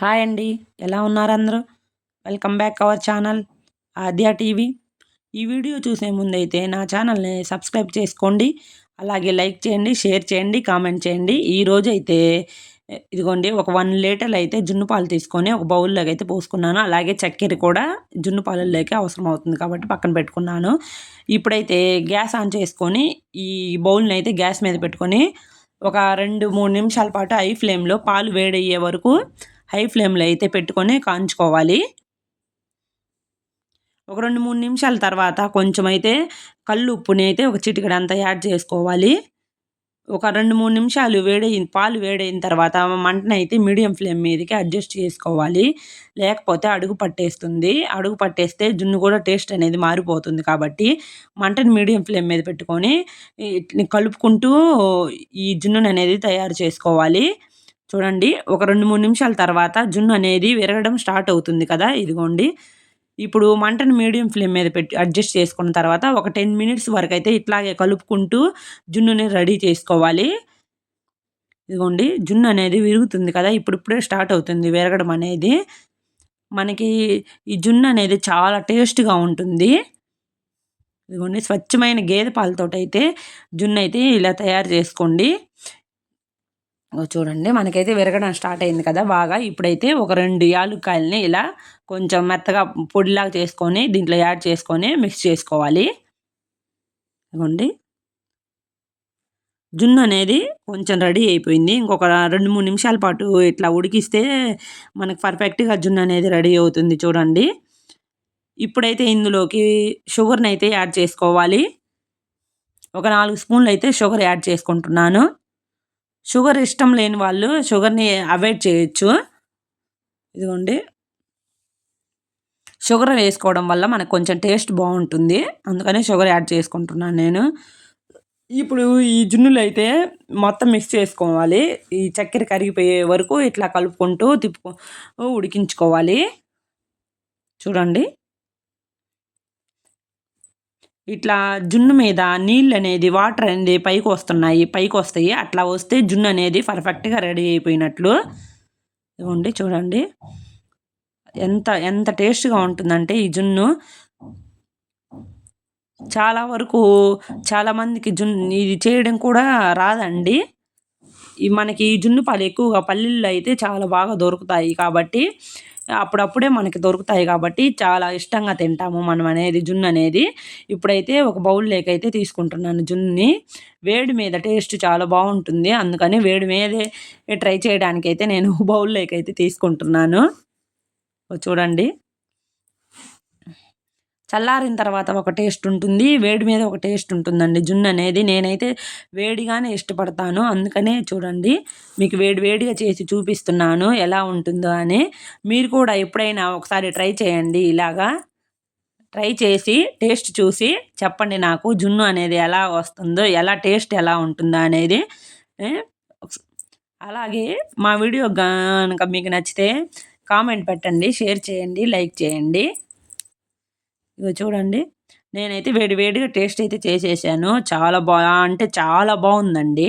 Hi అండి. ఎలా ఉన్నారు అందరూ? Welcome back our channel Aadya TV. ఈ వీడియో చూసే ముందైతే నా ఛానల్ని సబ్స్క్రైబ్ చేసుకోండి. అలాగే లైక్ చేయండి, షేర్ చేయండి, కామెంట్ చేయండి. ఈరోజైతే ఇదిగోండి ఒక 1 లీటర్ అయితే జున్ను పాలు తీసుకొని ఒక బౌల్లోకి అయితే పోసుకున్నాను. అలాగే చక్కెర కూడా జున్ను పాలల్లోకి అవసరం అవుతుంది కాబట్టి పక్కన పెట్టుకున్నాను. ఇప్పుడైతే గ్యాస్ ఆన్ చేసుకొని ఈ బౌల్ని అయితే గ్యాస్ మీద పెట్టుకొని ఒక 2-3 నిమిషాల పాటు హై ఫ్లేమ్లో పాలు వేడయ్యే వరకు హై ఫ్లేమ్లో అయితే పెట్టుకొని కాంచుకోవాలి. ఒక 2-3 నిమిషాల తర్వాత కొంచెం అయితే కల్లు ఉప్పుని అయితే ఒక చిటికెడంతా యాడ్ చేసుకోవాలి. ఒక 2-3 నిమిషాలు పాలు వేడైన తర్వాత మంటనైతే మీడియం ఫ్లేమ్ మీదకి అడ్జస్ట్ చేసుకోవాలి. లేకపోతే అడుగు పట్టేస్తుంది. అడుగు పట్టేస్తే జున్ను కూడా టేస్ట్ అనేది మారిపోతుంది కాబట్టి మంటని మీడియం ఫ్లేమ్ మీద పెట్టుకొని కలుపుకుంటూ ఈ జున్నుననేది తయారు చేసుకోవాలి. చూడండి ఒక 2-3 నిమిషాల తర్వాత జున్ను అనేది విరగడం స్టార్ట్ అవుతుంది కదా! ఇదిగోండి. ఇప్పుడు మంటను మీడియం ఫ్లేమ్ మీద పెట్టి అడ్జస్ట్ చేసుకున్న తర్వాత ఒక 10 మినిట్స్ వరకైతే ఇట్లాగే కలుపుకుంటూ జున్నుని రెడీ చేసుకోవాలి. ఇదిగోండి జున్ను అనేది విరుగుతుంది కదా! ఇప్పుడిప్పుడే స్టార్ట్ అవుతుంది విరగడం అనేది. మనకి ఈ జున్ను అనేది చాలా టేస్ట్‌గా ఉంటుంది. ఇదిగోండి స్వచ్ఛమైన గేదె పాలతోటైతే జున్నయితే ఇలా తయారు చేసుకోండి. చూడండి మనకైతే విరగడం స్టార్ట్ అయింది కదా బాగా. ఇప్పుడైతే ఒక 2 యాలుక్కాయలని ఇలా కొంచెం మెత్తగా పొడిలాగా చేసుకొని దీంట్లో యాడ్ చేసుకొని మిక్స్ చేసుకోవాలి. ఇదిగోండి జున్ను అనేది కొంచెం రెడీ అయిపోయింది. ఇంకొక 2-3 నిమిషాల పాటు ఇట్లా ఉడికిస్తే మనకు పర్ఫెక్ట్‌గా జున్ను అనేది రెడీ అవుతుంది చూడండి. ఇప్పుడైతే ఇందులోకి షుగర్‌ని అయితే యాడ్ చేసుకోవాలి. ఒక 4 స్పూన్లు అయితే షుగర్ యాడ్ చేసుకుంటున్నాను. షుగర్ ఇష్టం లేని వాళ్ళు షుగర్‌ని అవాయిడ్ చేయొచ్చు. ఇదిగోండి షుగర్ వేసుకోవడం వల్ల మనకు కొంచెం టేస్ట్ బాగుంటుంది. అందుకని షుగర్ యాడ్ చేసుకుంటున్నాను నేను. ఇప్పుడు ఈ జున్నులో అయితే మొత్తం మిక్స్ చేసుకోవాలి. ఈ చక్కెర కరిగిపోయే వరకు ఇట్లా కలుపుకుంటూ ఉడికించుకోవాలి. చూడండి ఇట్లా జున్ను మీద నీళ్ళు అనేది వాటర్ అనేది పైకి వస్తాయి. అట్లా వస్తే జున్ను అనేది పర్ఫెక్ట్‌గా రెడీ అయిపోయినట్లు. ఇదిగోండి చూడండి ఎంత ఎంత టేస్ట్‌గా ఉంటుందంటే ఈ జున్ను. చాలా వరకు చాలామందికి ఇది చేయడం కూడా రాదండి. మనకి ఈ జున్ను పాలు ఎక్కువగా పల్లెల్లో అయితే చాలా బాగా దొరుకుతాయి కాబట్టి అప్పుడప్పుడే మనకి దొరుకుతాయి కాబట్టి చాలా ఇష్టంగా తింటాము మనం అనేది జున్ను అనేది. ఇప్పుడైతే ఒక బౌల్లోకి అయితే తీసుకుంటున్నాను జున్నుని. వేడి మీద టేస్ట్ చాలా బాగుంటుంది. అందుకని వేడి మీదే ట్రై చేయడానికైతే నేను బౌల్లోకి అయితే తీసుకుంటున్నాను. చూడండి చల్లారిన తర్వాత ఒక టేస్ట్ ఉంటుంది. వేడి మీద ఒక టేస్ట్ ఉంటుందండి జున్ను అనేది. నేనైతే వేడిగానే ఇష్టపడతాను. అందుకనే చూడండి మీకు వేడిగా చేసి చూపిస్తున్నాను ఎలా ఉంటుందో అని. మీరు కూడా ఎప్పుడైనా ఒకసారి ట్రై చేయండి ఇలాగా. ట్రై చేసి టేస్ట్ చూసి చెప్పండి నాకు జున్ను అనేది ఎలా వస్తుందో, టేస్ట్ ఎలా ఉంటుందో అనేది. అలాగే మా వీడియో గనక మీకు నచ్చితే కామెంట్ పెట్టండి, షేర్ చేయండి, లైక్ చేయండి. ఇగో చూడండి నేనైతే వేడిగా టేస్ట్ అయితే చేసేసాను. చాలా అంటే చాలా బాగుందండి.